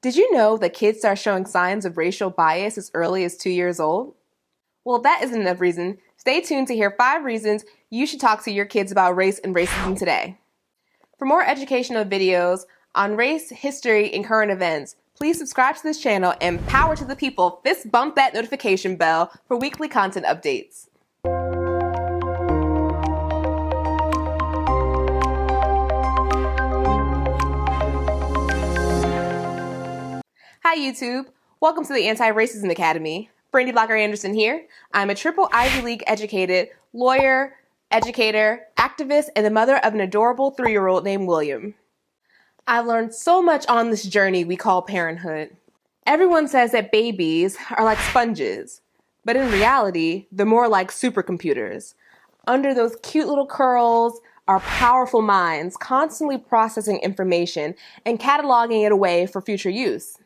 Did you know that kids start showing signs of racial bias as early as 2 years old? Well, if that isn't enough reason. Stay tuned to hear 5 reasons you should talk to your kids about race and racism today. For more educational videos on race, history, and current events, please subscribe to this channel and power to the people, fist bump that notification bell for weekly content updates. Hi YouTube, welcome to the Anti-Racism Academy. Brandy Blocker Anderson here. I'm a triple Ivy League educated lawyer, educator, activist, and the mother of an adorable 3-year-old named William. I've learned so much on this journey we call parenthood. Everyone says that babies are like sponges, but in reality, they're more like supercomputers. Under those cute little curls are powerful minds constantly processing information and cataloging it away for future use.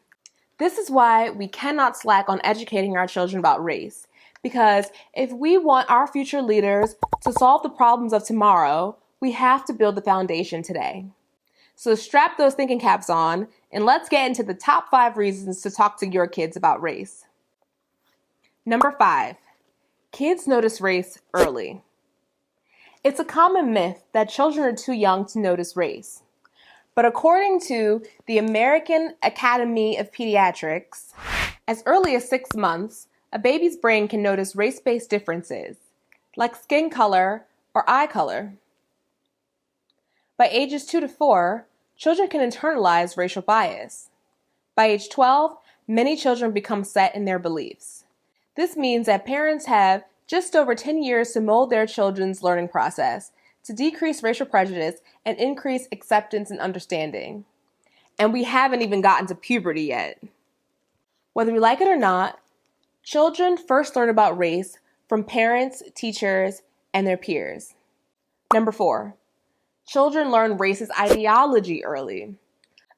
This is why we cannot slack on educating our children about race, because if we want our future leaders to solve the problems of tomorrow, we have to build the foundation today. So strap those thinking caps on, and let's get into the top 5 reasons to talk to your kids about race. Number 5, kids notice race early. It's a common myth that children are too young to notice race. But according to the American Academy of Pediatrics, as early as 6 months, a baby's brain can notice race-based differences, like skin color or eye color. By ages 2 to 4, children can internalize racial bias. By age 12, many children become set in their beliefs. This means that parents have just over 10 years to mold their children's learning process to decrease racial prejudice and increase acceptance and understanding. And we haven't even gotten to puberty yet. Whether we like it or not, children first learn about race from parents, teachers, and their peers. Number 4, children learn racist ideology early.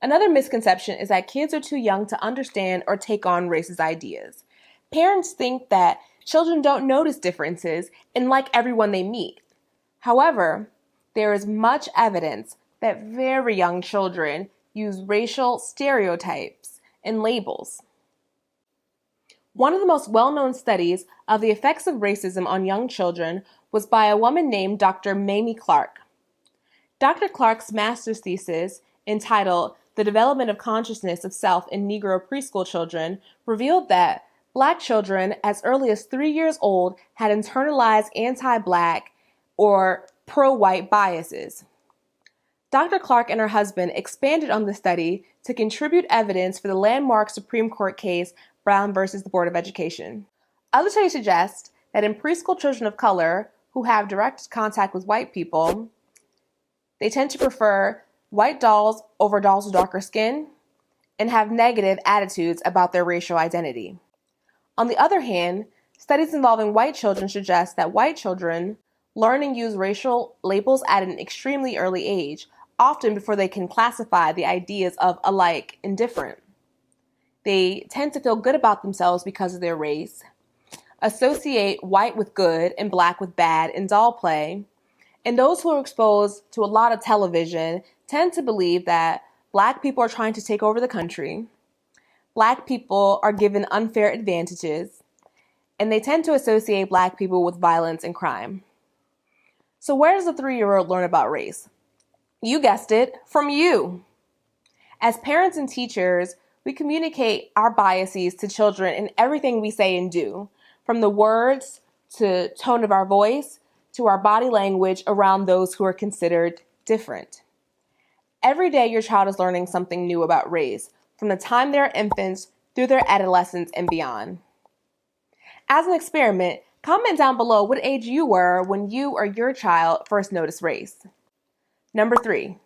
Another misconception is that kids are too young to understand or take on racist ideas. Parents think that children don't notice differences and like everyone they meet. However, there is much evidence that very young children use racial stereotypes and labels. One of the most well-known studies of the effects of racism on young children was by a woman named Dr. Mamie Clark. Dr. Clark's master's thesis, entitled The Development of Consciousness of Self in Negro Preschool Children, revealed that Black children as early as 3 years old had internalized anti-Black or pro-white biases. Dr. Clark and her husband expanded on the study to contribute evidence for the landmark Supreme Court case Brown versus the Board of Education. Other studies suggest that in preschool children of color who have direct contact with white people, they tend to prefer white dolls over dolls with darker skin and have negative attitudes about their racial identity. On the other hand, studies involving white children suggest that white children learn and use racial labels at an extremely early age, often before they can classify the ideas of alike and different. They tend to feel good about themselves because of their race, associate white with good and Black with bad in doll play, and those who are exposed to a lot of television tend to believe that Black people are trying to take over the country, Black people are given unfair advantages, and they tend to associate Black people with violence and crime. So where does a 3-year-old learn about race? You guessed it, from you. As parents and teachers, we communicate our biases to children in everything we say and do, from the words to tone of our voice to our body language around those who are considered different. Every day your child is learning something new about race, from the time they're infants through their adolescence and beyond. As an experiment, comment down below what age you were when you or your child first noticed race. Number 3,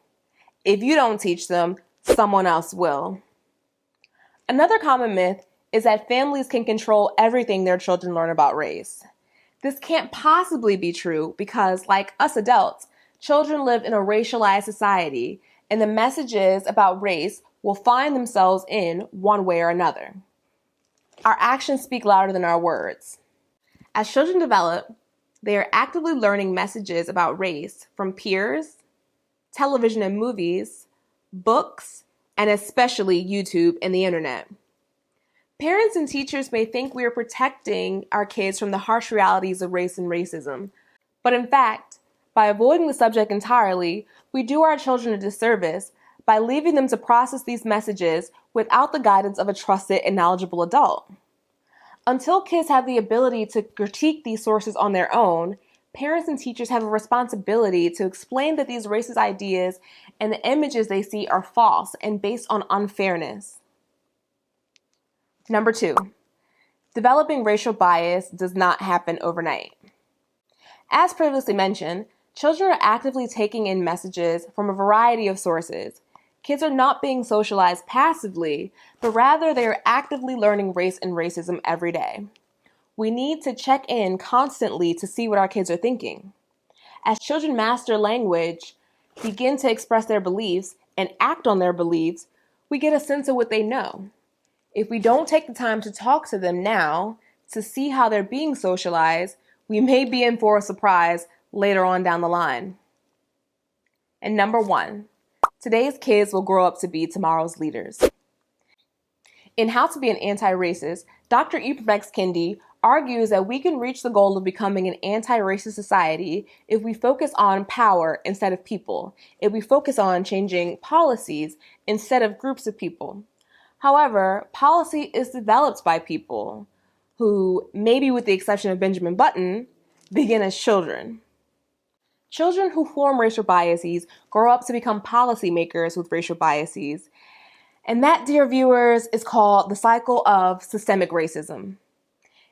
if you don't teach them, someone else will. Another common myth is that families can control everything their children learn about race. This can't possibly be true because, like us adults, children live in a racialized society, and the messages about race will find themselves in one way or another. Our actions speak louder than our words. As children develop, they are actively learning messages about race from peers, television and movies, books, and especially YouTube and the internet. Parents and teachers may think we are protecting our kids from the harsh realities of race and racism, but in fact, by avoiding the subject entirely, we do our children a disservice by leaving them to process these messages without the guidance of a trusted and knowledgeable adult. Until kids have the ability to critique these sources on their own, parents and teachers have a responsibility to explain that these racist ideas and the images they see are false and based on unfairness. Number 2, developing racial bias does not happen overnight. As previously mentioned, children are actively taking in messages from a variety of sources. Kids are not being socialized passively, but rather they are actively learning race and racism every day. We need to check in constantly to see what our kids are thinking. As children master language, begin to express their beliefs, and act on their beliefs, we get a sense of what they know. If we don't take the time to talk to them now to see how they're being socialized, we may be in for a surprise later on down the line. And number 1, today's kids will grow up to be tomorrow's leaders. In How to Be an Anti-Racist, Dr. Ibram X. Kendi argues that we can reach the goal of becoming an anti-racist society if we focus on power instead of people, if we focus on changing policies instead of groups of people. However, policy is developed by people who, maybe with the exception of Benjamin Button, begin as children. Children who form racial biases grow up to become policymakers with racial biases. And that, dear viewers, is called the cycle of systemic racism.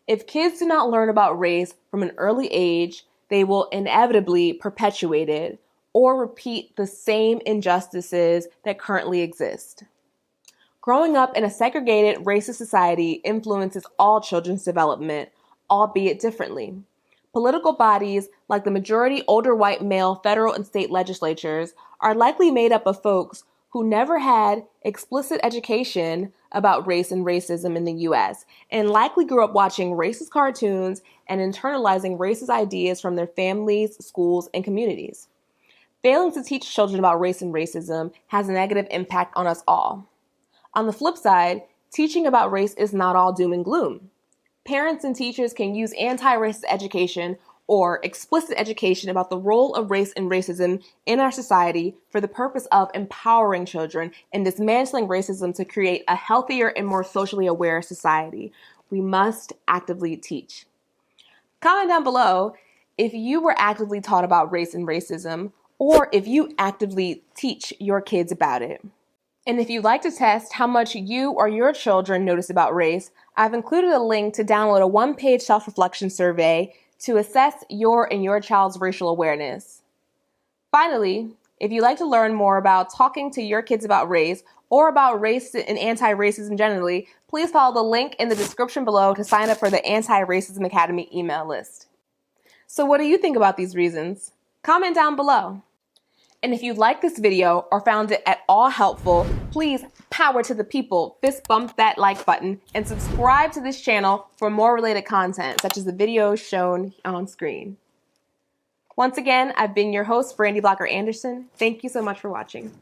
If kids do not learn about race from an early age, they will inevitably perpetuate it or repeat the same injustices that currently exist. Growing up in a segregated, racist society influences all children's development, albeit differently. Political bodies, like the majority older white male federal and state legislatures, are likely made up of folks who never had explicit education about race and racism in the U.S., and likely grew up watching racist cartoons and internalizing racist ideas from their families, schools, and communities. Failing to teach children about race and racism has a negative impact on us all. On the flip side, teaching about race is not all doom and gloom. Parents and teachers can use anti-racist education or explicit education about the role of race and racism in our society for the purpose of empowering children and dismantling racism to create a healthier and more socially aware society. We must actively teach. Comment down below if you were actively taught about race and racism, or if you actively teach your kids about it. And if you'd like to test how much you or your children notice about race, I've included a link to download a one-page self-reflection survey to assess your and your child's racial awareness. Finally, if you'd like to learn more about talking to your kids about race or about race and anti-racism generally, please follow the link in the description below to sign up for the Anti-Racism Academy email list. So what do you think about these reasons? Comment down below. And if you liked this video or found it at all helpful, please power to the people, fist bump that like button, and subscribe to this channel for more related content, such as the videos shown on screen. Once again, I've been your host, Brandy Blocker Anderson. Thank you so much for watching.